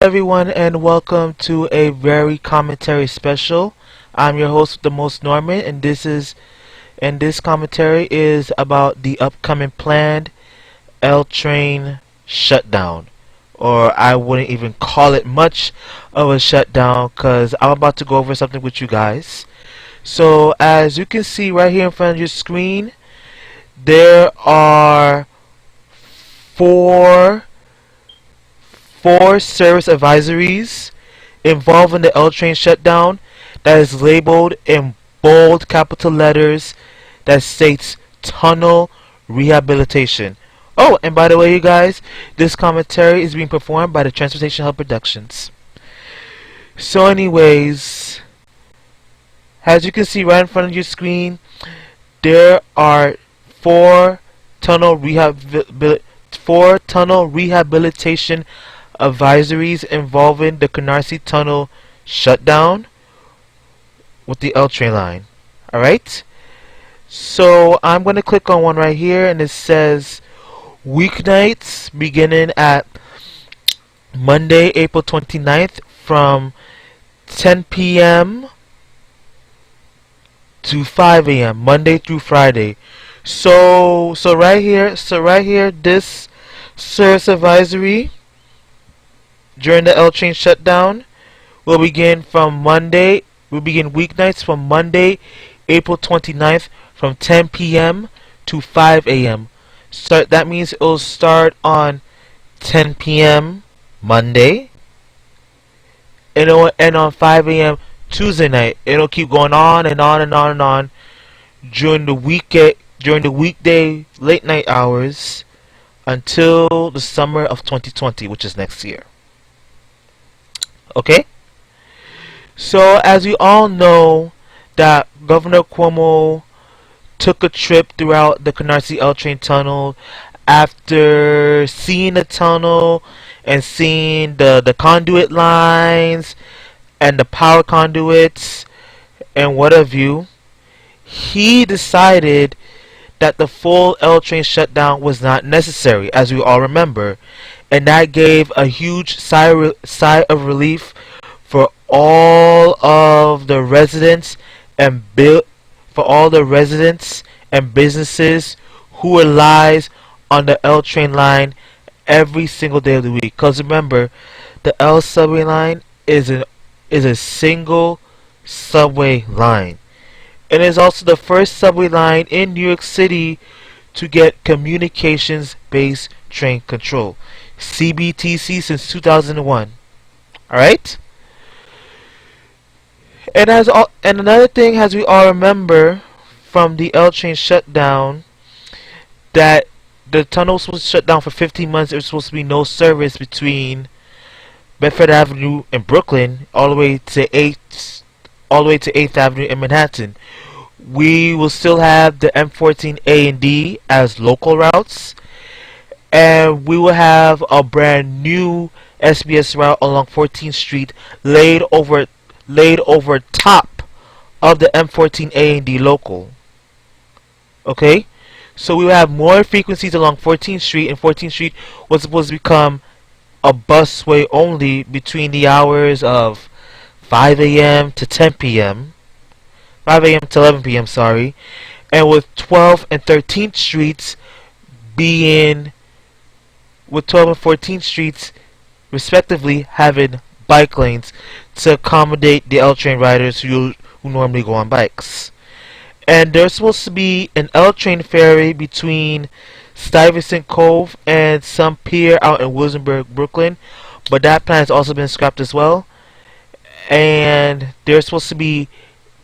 everyone, and welcome to a very commentary special. I'm your host, the most Norman, and this commentary is about the upcoming planned L train shutdown. Or I wouldn't even call it much of a shutdown because I'm about to go over something with you guys. So as you can see right here in front of your screen, there are four service advisories involving the L train shutdown that is labeled in bold capital letters that states tunnel rehabilitation. Oh, and by the way, you guys, this commentary is being performed by the Transportation Hub Productions. So anyways, as you can see right in front of your screen, there are four tunnel rehabilitation advisories involving the Canarsie Tunnel shutdown with the L train line. Alright? So I'm going to click on one right here, and it says weeknights beginning at Monday, April 29th from 10 p.m. to 5 a.m. Monday through Friday. So right here, this service advisory during the L train shutdown will begin weeknights from Monday, April 29th from 10 p.m. to 5 a.m. That means it will start on 10 p.m. Monday, and it will end on 5 a.m. Tuesday night. It'll keep going on and on and on and on during the weekday late night hours until the summer of 2020, which is next year. Okay? So as we all know, that Governor Cuomo took a trip throughout the Canarsie L train tunnel after seeing the tunnel and seeing the conduit lines and the power conduits and what have you. He decided that the full L train shutdown was not necessary, as we all remember, and that gave a huge sigh of relief for all of the residents and businesses who relies on the L train line every single day of the week. Because remember, the L subway line is a single subway line. It is also the first subway line in New York City to get communications-based train control, CBTC, since 2001. Alright? And another thing, as we all remember from the L train shutdown, that the tunnel was supposed to shut down for 15 months. There was supposed to be no service between Bedford Avenue and Brooklyn all the way to 8th Avenue in Manhattan. We will still have the M14A and D as local routes, and we will have a brand new SBS route along 14th Street laid over top of the M14A and D local. Okay? So we will have more frequencies along 14th Street, and 14th Street was supposed to become a busway only between the hours of 5 a.m. to 10 p.m. 5 a.m. to 11 p.m. sorry, and with 12th and 13th Streets with 12th and 14th Streets respectively having bike lanes to accommodate the L train riders who normally go on bikes. And there's supposed to be an L train ferry between Stuyvesant Cove and some pier out in Williamsburg, Brooklyn, but that plan has also been scrapped as well. And there's supposed to be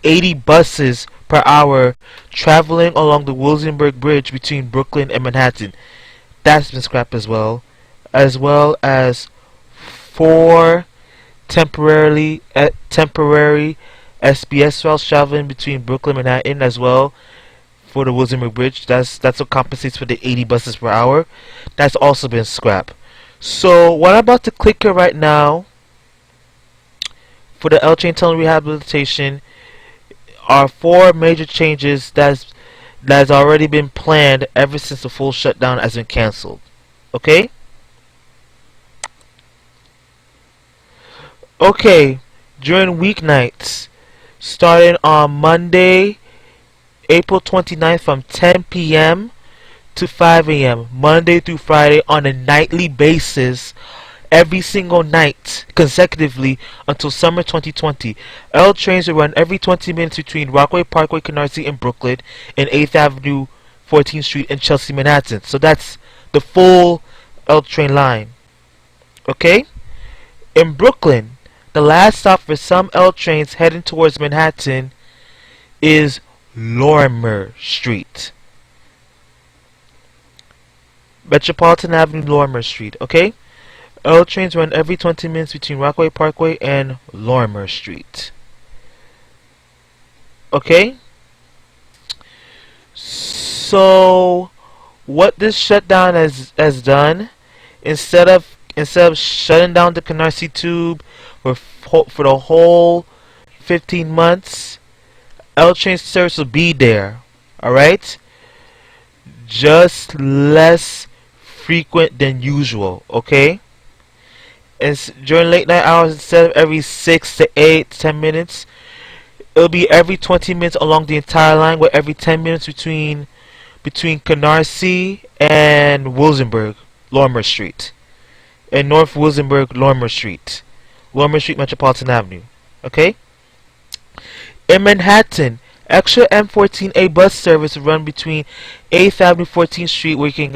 80 buses per hour traveling along the Williamsburg Bridge between Brooklyn and Manhattan. That's been scrapped as well as 4 temporary SBS routes traveling between Brooklyn and Manhattan as well for the Williamsburg Bridge. That's what compensates for the 80 buses per hour. That's also been scrapped. So what I'm about to click here right now for the L train tunnel rehabilitation are 4 major changes that has already been planned ever since the full shutdown has been cancelled. Okay? Okay, during weeknights, starting on Monday, April 29th from 10 p.m. to 5 a.m. Monday through Friday on a nightly basis, every single night consecutively until summer 2020. L trains will run every 20 minutes between Rockaway Parkway, Canarsie, and Brooklyn, and 8th Avenue, 14th Street, and Chelsea, Manhattan. So that's the full L train line. Okay? In Brooklyn, the last stop for some L trains heading towards Manhattan is Lorimer Street. Metropolitan Avenue, Lorimer Street. Okay? L trains run every 20 minutes between Rockaway Parkway and Lorimer Street. Okay? So, what this shutdown has done, instead of shutting down the Canarsie Tube for the whole 15 months, L train service will be there. Alright? Just less frequent than usual. Okay? And during late night hours, instead of every 6 to 8 to 10 minutes, it'll be every 20 minutes along the entire line, with every 10 minutes between Canarsie and Wilsonburg, Lorimer Street, and North Wilsonburg, Lorimer Street, Metropolitan Avenue. Okay. In Manhattan, extra M14A bus service will run between 8th Avenue, 14th Street, where you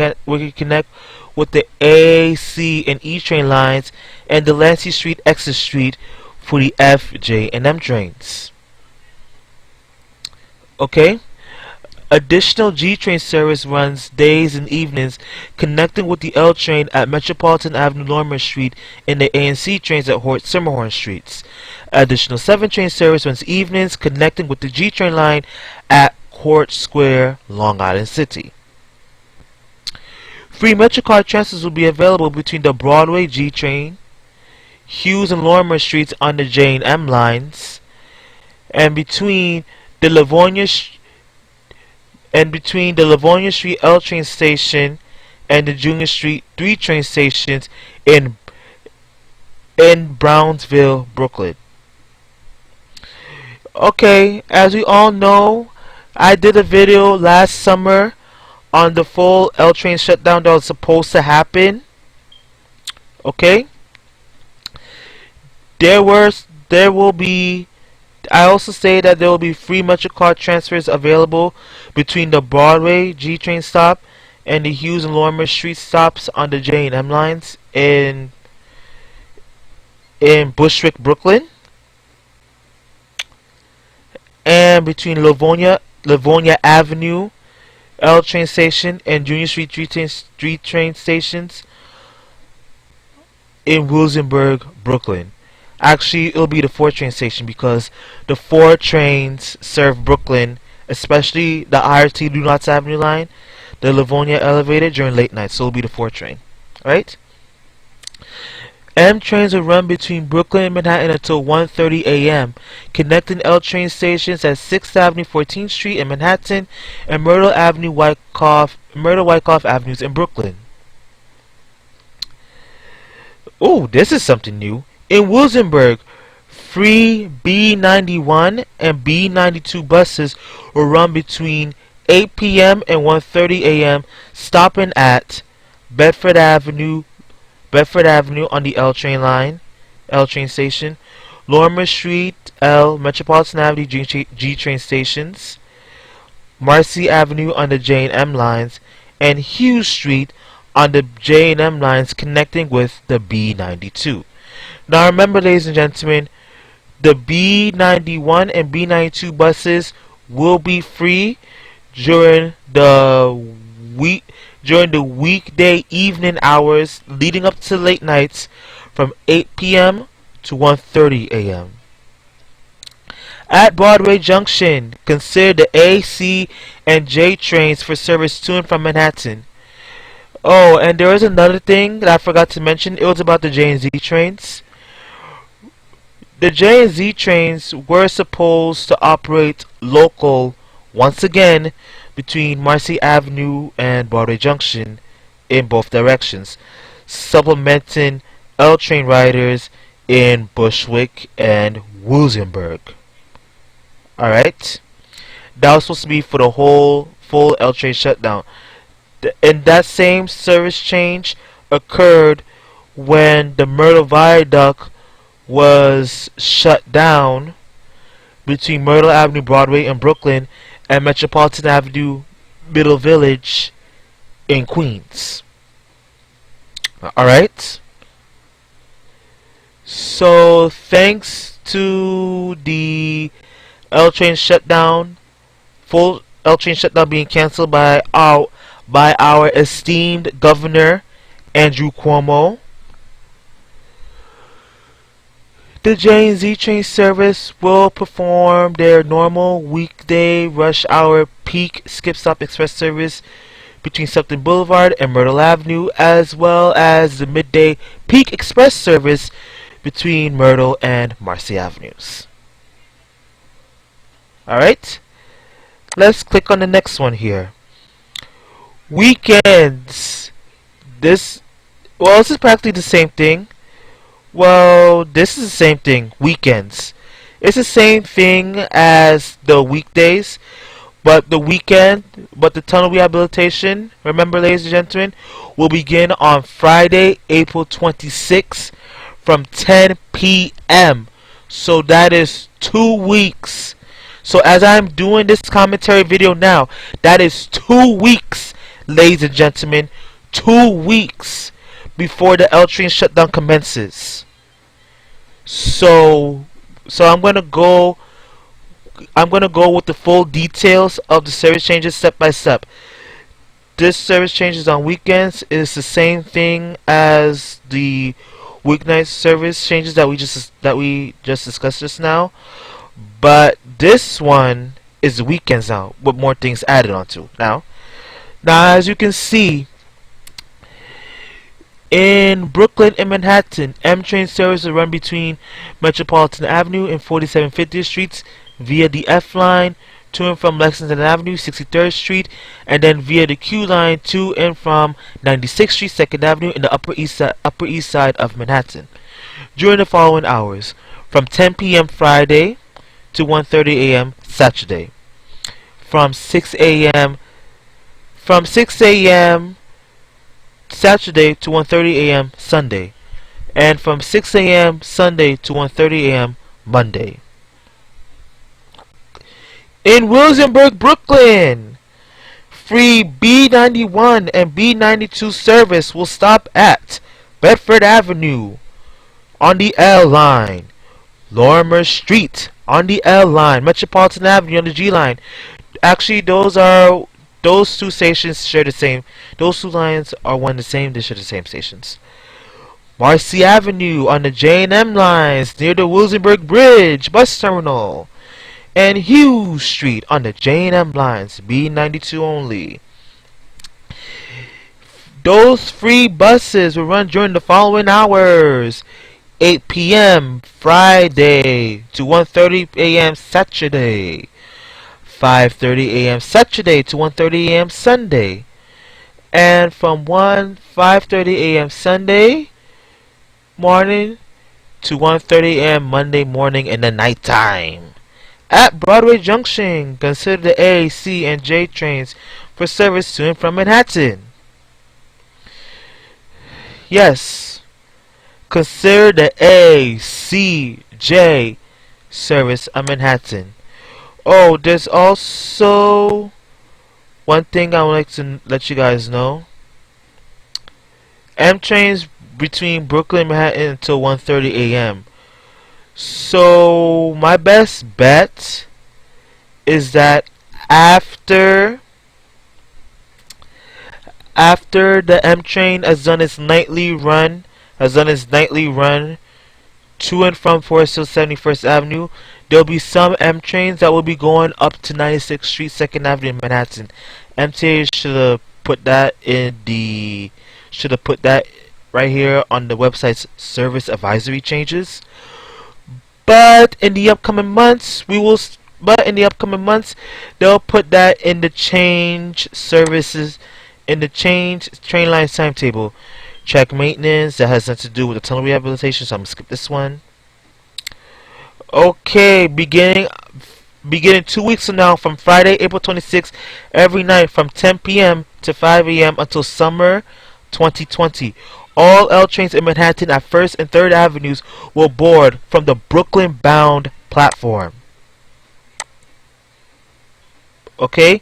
can connect with the A, C, and E train lines, and the Delancey Street, Exit Street for the F, J, and M trains. Okay? Additional G train service runs days and evenings, connecting with the L train at Metropolitan Avenue, Lorimer Street, and the A and C trains at Summerhorn Streets. Additional 7 train service runs evenings, connecting with the G train line at Court Square, Long Island City. Free MetroCard transfers will be available between the Broadway G train, Hughes and Lorimer Streets on the J and M lines, and between the Livonia Street L train station and the Junior Street 3 train stations in Brownsville, Brooklyn. Okay, as we all know, I did a video last summer on the full L train shutdown that was supposed to happen. Okay, I also say that there will be free MetroCard transfers available between the Broadway G train stop and the Hughes and Lorimer Street stops on the J and M lines in Bushwick, Brooklyn, and between Livonia Avenue L train station and Junior Street 3 train stations in Wilsonburg, Brooklyn. Actually, it'll be the 4 train station, because the 4 trains serve Brooklyn, especially the IRT Lunats Avenue line, the Livonia elevated during late night. So it'll be the 4 train. Alright? M trains will run between Brooklyn and Manhattan until 1:30 a.m., connecting L train stations at 6th Avenue, 14th Street in Manhattan, and Myrtle Wyckoff Avenues in Brooklyn. Oh, this is something new. In Wilsonburg, free B91 and B92 buses will run between 8 p.m. and 1:30 a.m., stopping at Bedford Avenue on the L train station, Lorimer Street L, Metropolitan Avenue G train stations, Marcy Avenue on the J and M lines, and Hughes Street on the J and M lines connecting with the B92. Now remember, ladies and gentlemen, the B91 and B92 buses will be free during the weekday evening hours leading up to late nights from 8 p.m. to 1:30 a.m. At Broadway Junction, consider the A, C, and J trains for service to and from Manhattan. Oh, and there is another thing that I forgot to mention. It was about the J and Z trains. The J and Z trains were supposed to operate local once again between Marcy Avenue and Broadway Junction in both directions, supplementing L train riders in Bushwick and Williamsburg. Alright? That was supposed to be for the whole full L train shutdown. And that same service change occurred when the Myrtle Viaduct was shut down between Myrtle Avenue, Broadway in Brooklyn and Metropolitan Avenue, Middle Village in Queens. Alright? So, thanks to the L train shutdown, full L train shutdown being cancelled by our esteemed Governor Andrew Cuomo, the J and Z train service will perform their normal weekday rush hour peak skip-stop express service between Sutton Boulevard and Myrtle Avenue, as well as the midday peak express service between Myrtle and Marcy Avenues. Alright, let's click on the next one here. Weekends. This is practically the same thing. Well, this is the same thing. Weekends. It's the same thing as the weekdays, but the tunnel rehabilitation, remember, ladies and gentlemen, will begin on Friday, April 26th from 10 p.m. So that is 2 weeks. So as I'm doing this commentary video now, that is 2 weeks, ladies and gentlemen. 2 weeks before the L train shutdown commences. So I'm gonna go with the full details of the service changes step by step. This service changes on weekends is the same thing as the weeknight service changes that we just discussed just now, but this one is the weekends now with more things added onto. Now as you can see, in Brooklyn and Manhattan, M train service will run between Metropolitan Avenue and 47th 50th Streets via the F line to and from Lexington Avenue, 63rd Street, and then via the Q line to and from 96th Street, 2nd Avenue in the Upper East Side of Manhattan during the following hours: from 10 p.m. Friday to 1:30 a.m. Saturday, from 6 a.m. Saturday to 1:30 a.m. Sunday, and from 6 a.m. Sunday to 1:30 a.m. Monday. In Williamsburg, Brooklyn, free B91 and B92 service will stop at Bedford Avenue on the L line, Lorimer Street on the L line, Metropolitan Avenue on the G line. Actually, those two stations share the same. Those two lines are one and the same. They share the same stations. Marcy Avenue on the J&M lines near the Williamsburg Bridge bus terminal, and Hughes Street on the J&M lines, B92 only. Those free buses will run during the following hours: 8 p.m. Friday to 1:30 a.m. Saturday, 5:30 a.m. Saturday to 1:30 a.m. Sunday, and from 5:30 a.m. Sunday morning to 1:30 a.m. Monday morning in the nighttime. At Broadway Junction, consider the A, C, and J trains for service to and from Manhattan. Yes, consider the A, C, J service of Manhattan. Oh, there's also one thing I would like to let you guys know. M trains between Brooklyn and Manhattan until 1:30 a.m. So my best bet is that after the M train has done its nightly run to and from Forest Hill 71st Avenue, there'll be some M trains that will be going up to 96th Street, 2nd Avenue in Manhattan. MTA should have put that right here on the website's service advisory changes. But in the upcoming months, they'll put that in the change services, in the change train lines timetable. Check maintenance. That has nothing to do with the tunnel rehabilitation, so I'm gonna skip this one. Okay, beginning 2 weeks from now, from Friday, April 26th, every night from 10 p.m. to 5 a.m. until summer 2020. All L trains in Manhattan at 1st and 3rd Avenues will board from the Brooklyn-bound platform. Okay,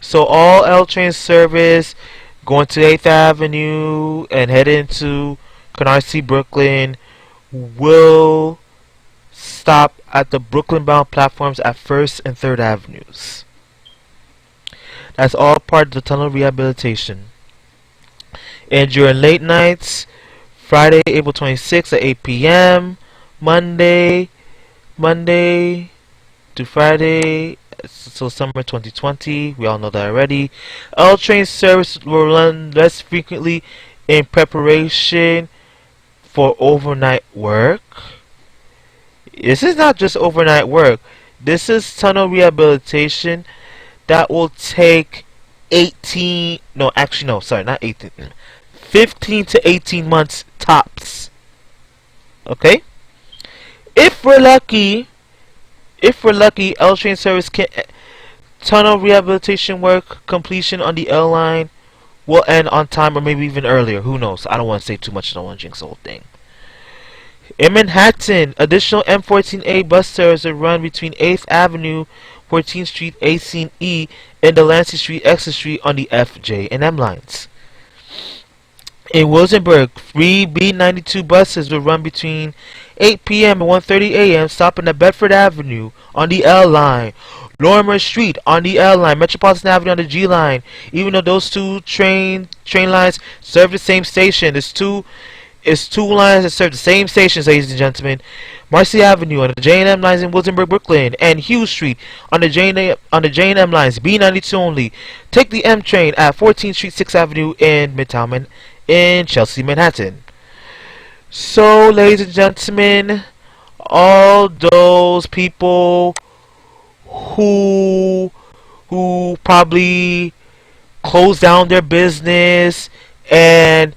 so all L train service going to 8th Avenue and heading to Canarsie, Brooklyn will stop at the Brooklyn-bound platforms at 1st and 3rd Avenues. That's all part of the tunnel rehabilitation. And during late nights, Friday, April 26th at 8 p.m., Monday to Friday, so summer 2020, we all know that already. L train service will run less frequently in preparation for overnight work. This is not just overnight work. This is tunnel rehabilitation that will take 15 to 18 months tops. Okay? If we're lucky, L train service can tunnel rehabilitation work completion on the L line will end on time or maybe even earlier. Who knows? I don't want to say too much. I don't want to jinx the whole thing. In Manhattan, additional M14A bus service will run between 8th Avenue, 14th Street, AC and E, and Delancey Street, Exeter Street on the F, J, and M lines. In Williamsburg, 3 B92 buses will run between 8 p.m. and 1:30 a.m. stopping at Bedford Avenue on the L line, Lorimer Street on the L line, Metropolitan Avenue on the G line. Even though those two train lines serve the same station, it's two lines that serve the same stations, ladies and gentlemen. Marcy Avenue on the J&M lines in Williamsburg, Brooklyn, and Hughes Street on the J&M lines, B92 only. Take the M train at 14th Street, 6th Avenue in Midtown, in Chelsea, Manhattan. So, ladies and gentlemen, all those people who probably close down their business and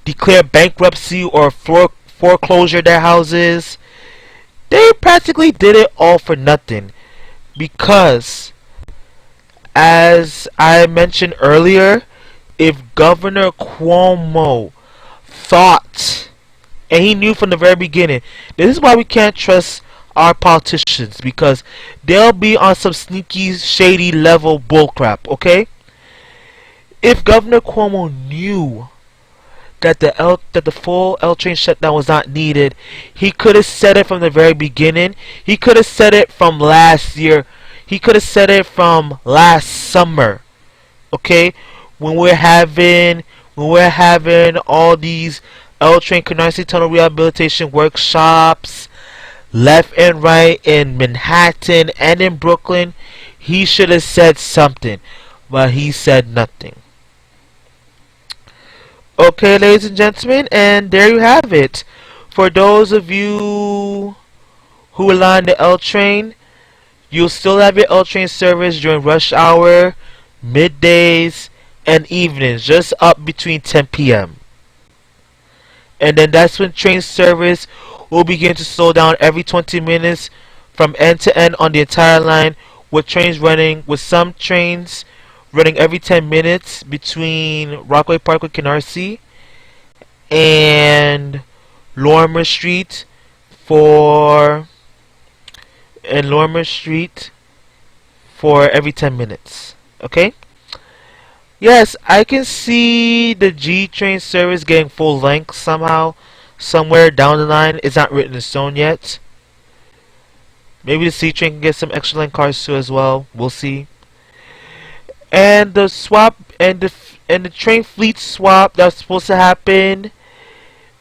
declare bankruptcy or foreclosure their houses, they practically did it all for nothing, because as I mentioned earlier, if Governor Cuomo thought, and he knew from the very beginning, this is why we can't trust our politicians, because they'll be on some sneaky, shady level bullcrap, okay? If Governor Cuomo knew that the full L train shutdown was not needed, he could have said it from the very beginning. He could have said it from last year. He could have said it from last summer. Okay? When we're having all these L train Canarsie tunnel rehabilitation workshops left and right in Manhattan and in Brooklyn, he should have said something, but he said nothing. Okay, ladies and gentlemen, and there you have it. For those of you who rely on the L train, you'll still have your L train service during rush hour, middays, and evenings, just up between 10 p.m. And then that's when train service will begin to slow down every 20 minutes from end to end on the entire line, with some trains running every 10 minutes between Rockaway Parkway, Canarsie, and Lorimer Street for every 10 minutes. Okay? Yes, I can see the G train service getting full length somehow, somewhere down the line. It's not written in stone yet. Maybe the C train can get some extra length cars too as well. We'll see. And the swap and the train fleet swap that's supposed to happen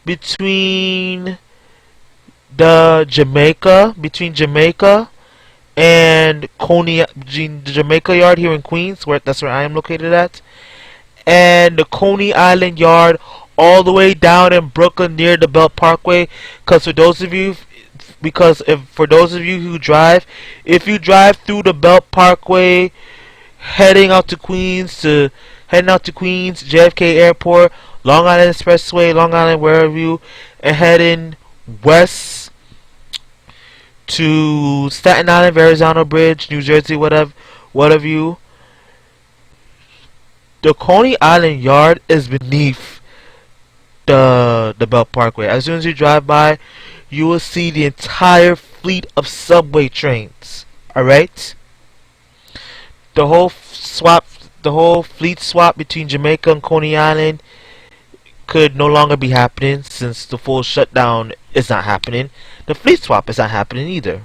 between Jamaica and Coney, the Jamaica Yard here in Queens, that's where I am located at, and the Coney Island Yard all the way down in Brooklyn near the Belt Parkway. For those of you who drive, if you drive through the Belt Parkway heading out to Queens, JFK Airport, Long Island Expressway, Long Island, wherever you, and heading west to Staten Island, Verrazano Bridge, New Jersey, whatever you. The Coney Island Yard is beneath the Belt Parkway. As soon as you drive by, you will see the entire fleet of subway trains. Alright? The whole swap, the whole fleet swap between Jamaica and Coney Island could no longer be happening since the full shutdown is not happening. The fleet swap is not happening either.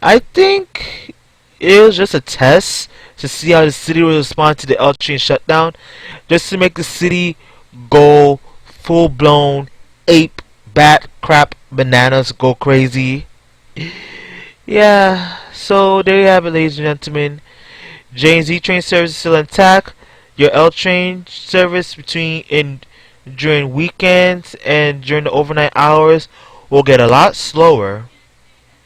I think it was just a test to see how the city will respond to the L train shutdown, just to make the city go full blown ape bat crap bananas, go crazy. Yeah, so there you have it, ladies and gentlemen. J and Z train service is still intact. Your L train service during weekends and during the overnight hours will get a lot slower.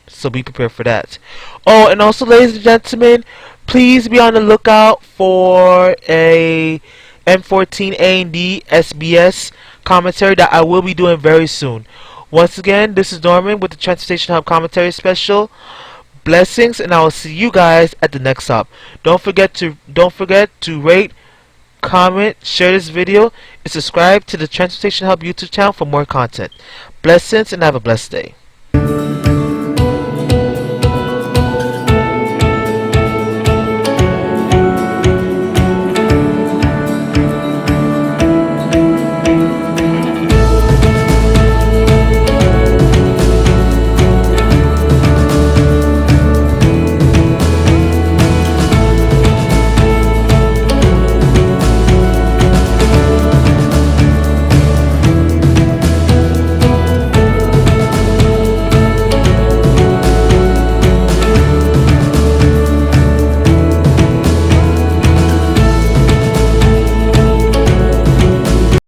So be prepared for that. Oh, and also, ladies and gentlemen, please be on the lookout for a M14A and D SBS commentary that I will be doing very soon. Once again, this is Norman with the Transportation Hub Commentary Special. Blessings, and I will see you guys at the next stop. Don't forget to rate, comment, share this video, and subscribe to the Transportation Hub YouTube channel for more content. Blessings, and have a blessed day.